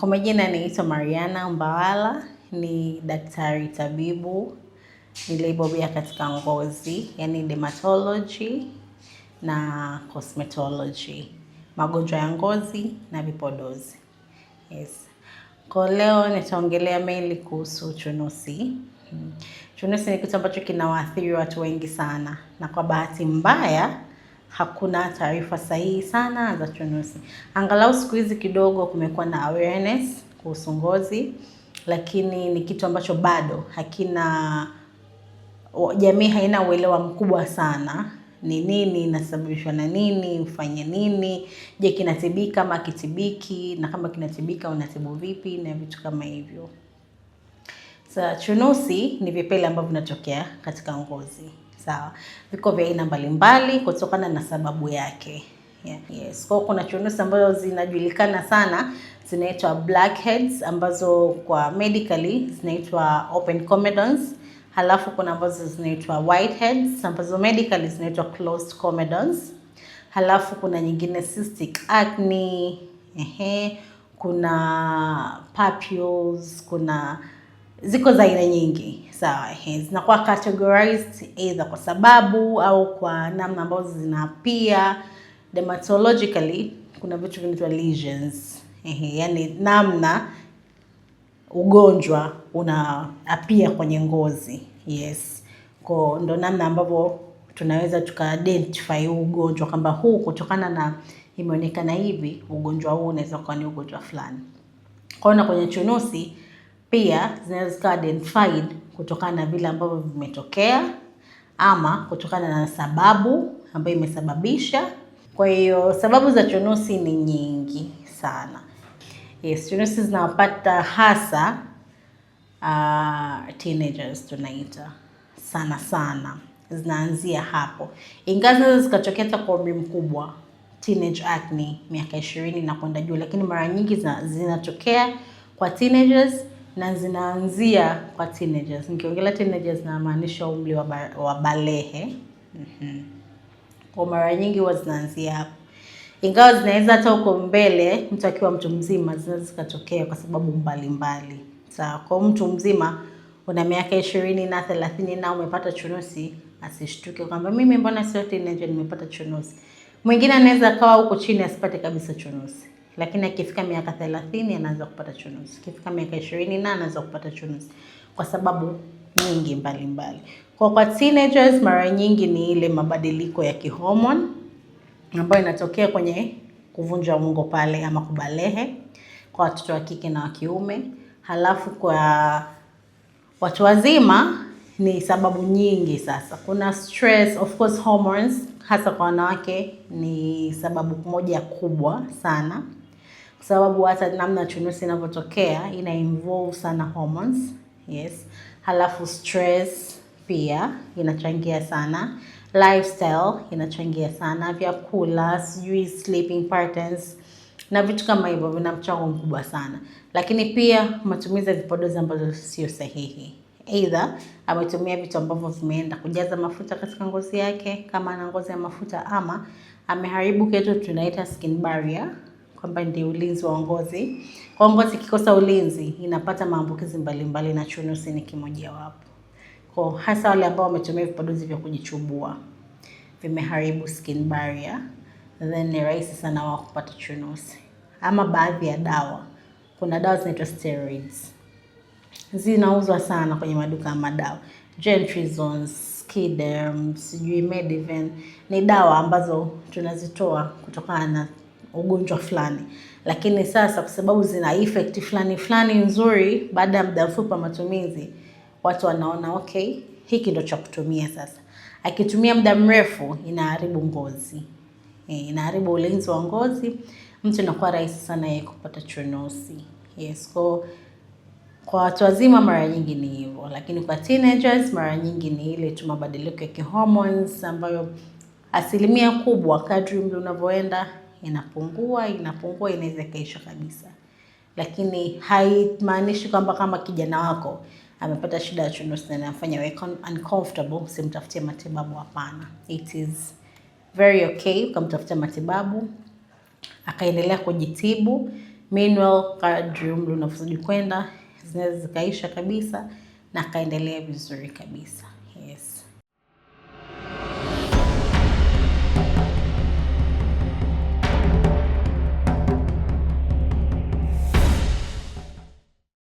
Kwa majina naitwa Mariana Mbawala, ni daktari tabibu, nilibobea katika ngozi, yani dermatology na cosmetology, magonjwa ya ngozi na vipodozi. Yes. Kwa leo nitaongelea mainly kuhusu chunusi. Chunusi ni kitu ambacho kinawaathiri watu wengi sana, na kwa bahati mbaya hakuna taarifa sahihi sana za chunusi. Angalau siku hizi kidogo kumekuwa na awareness kuhusu ngozi, lakini ni kitu ambacho bado jamii haina uelewa mkubwa sana. Ni nini, inasababishwa na nini, ufanye nini, je, kinatibika ama kitibiki, na kama kinatibika unatibu vipi, na vitu kama hivyo. Chunusi ni vipele ambavyo vinatokea katika ngozi. Sawa. Viko vya aina mbalimbali kutokana na sababu yake. Yes. Kwa kuna chunusi ambazo zinajulikana sana, zinaitwa blackheads, ambazo kwa medically zinaitwa open comedones. Halafu kuna ambazo zinaitwa whiteheads, ambazo medically zinaitwa closed comedones. Halafu kuna nyingine cystic acne, kuna papules, ziko za aina nyingi. Sawa, zinakuwa categorized either kwa sababu au kwa namna ambazo zinapia. Dermatologically kuna vitu vinaitwa lesions, yani namna ugonjwa unaapia kwenye ngozi. Yes. Kwa ndo namna ambavyo tunaweza tuka-identify ugonjwa kwamba huu kutokana na imeonekana hivi, ugonjwa huu unaweza kuwa ni ugonjwa fulani. Kwa hiyo kwenye chunusi pia zinaweza kuwa identified kutokana na vile ambavyo vimetokea ama kutokana na sababu ambayo imesababisha. Kwa hiyo sababu za chunusi ni nyingi sana. Yes, chunusi zinawapata hasa teenagers tunaita. Sana. Zinaanzia hapo. Ingawa zinaweza zikatokea hata kwa umri mkubwa. Teenage acne miaka 20 na kwenda juu, lakini mara nyingi zinatokea kwa teenagers na zinaanzia kwa teenagers. Nikiongelea teenagers na maanisha umri wa balehe. Kwa mara nyingi huwa zinaanzia hapo. Ingawa zinaweza hata huko mbele mtu akiwa mtu mzima zinaweza zikatokea kwa sababu mbalimbali. Sawa, kwa mtu mzima una miaka 20 na 30 na umepata chunusi, asishtuke kwamba mimi mbona sio teenager nimepata chunusi. Mwingine anaweza akawa huko chini asipate kabisa chunusi, lakini akifika miaka 30 anaanza kupata chunusi. Akifika miaka 20 na anaanza kupata chunusi kwa sababu nyingi mbalimbali. Kwa teenagers mara nyingi ni ile mabadiliko ya kihormone ambayo inatokea kwenye kuvunja ungo pale ama kubalehe kwa watoto wa kike na wa kiume. Halafu kwa watu wazima ni sababu nyingi sasa. Kuna stress, of course hormones, hasa kwa wanawake ni sababu moja kubwa sana. Kwa sababu hata namna chunusi inavyotokea ina involve sana hormones. Yes. Halafu stress pia inachangia sana. Lifestyle inachangia sana. Vyakula, sleeping patterns na vitu kama hivyo vina mchango mkubwa sana. Lakini pia matumizi ya vipodozi ambazo sio sahihi. Either ametumia vitu ambavyo vimeenda kujaza mafuta katika ngozi yake kama ana ngozi ya mafuta, ama ameharibu kitu tunaita skin barrier, kwamba ndio ulinzi wa ngozi. Kwa ngozi ikikosa ulinzi inapata maambukizi mbalimbali na chunusi ni kimoja wapo. Kwa hasa wale ambao wametumia vipodozi vya kujichubua, vimeharibu skin barrier, then ni rahisi sana wao kupata chunusi. Ama baadhi ya dawa. Kuna dawa zinaitwa steroids. Zinauzwa sana kwenye maduka ya madawa. Gentrizone, Skiderm, Mediven ni dawa ambazo tunazitoa kutokana na ugonjwa fulani. Lakini sasa kwa sababu zina effect fulani nzuri, baada ya muda mfupi wa matumizi, watu wanaona okay, hiki ndio cha kutumia sasa. Akitumia muda mrefu inaharibu ngozi. Inaharibu ulinzi wa ngozi, mtu inakuwa rahisi sana yeye kupata chunusi. Yes, kwa watu wazima mara nyingi ni hivyo, lakini kwa teenagers mara nyingi ni ile tu mabadiliko ya kihormones ambayo asilimia kubwa kadri umri unavyoenda inapungua, inaweza kaisha kabisa. Lakini haimaanishi kwamba kama kijana wako amepata shida ya chunusi na inafanya wewe uncomfortable usimtafutie matibabu, hapana. It is very okay ukamtafutia matibabu, akaendelea kujitibu Meanwhile, kadri umri unavyozidi kwenda zinaweza zikaisha kabisa na kaendelea vizuri kabisa. Yes.